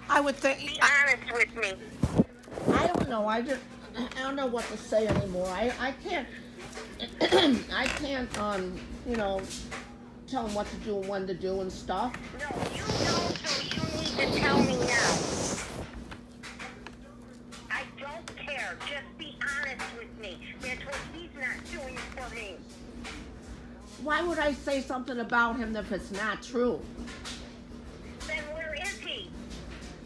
I would think. Be honest with me. I don't know. I don't know what to say anymore. I can't. I can't. You know, tell him what to do and when to do and stuff. No, you know, so you need to tell me now. I don't care. Just be honest with me. That's what he's not doing for me. Why would I say something about him if it's not true? Then where is he?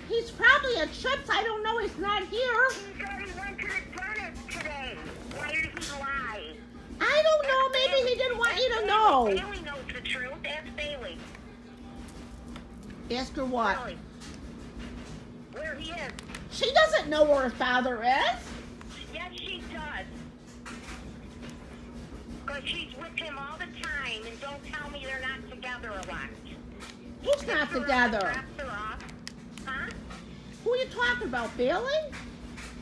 He's probably at Chips. I don't know. He's not here. He said he went to the dentist today. Why did he lie? I don't know. Maybe he didn't want you to know. Bailey knows the truth. Ask Bailey. Ask her what? Bailey. Where he is. She doesn't know where her father is. Yes, she does. Because she's with him all the time, and don't tell me they're not together a lot. Who's not together? Drops her off. Huh? Who are you talking about, Bailey?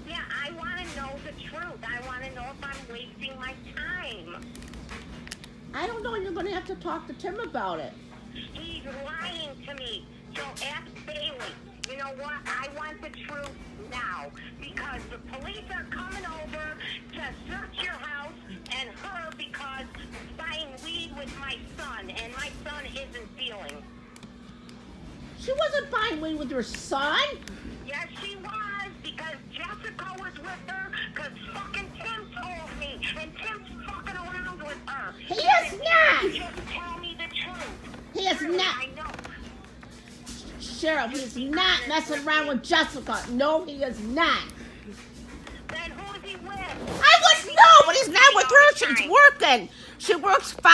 Yeah, I want to know the truth. I want to know if I'm wasting my time. I don't know. You're going to have to talk to Tim about it. He's lying to me. So ask Bailey. You know what? I want the truth now. Because the police are coming over to search your house and her because buying weed with my son. And my son isn't dealing. She wasn't buying weed with your son. Yes, she was. Because Jessica was with her. Because fucking Tim told me. And Tim's fucking around with her. He is not. Just tell me the truth. He is Really, not. I know. Cheryl, he's not messing around with Jessica. No, he is not. Then who is he with? I wouldn't know, but he's not with her. She's working. She works 5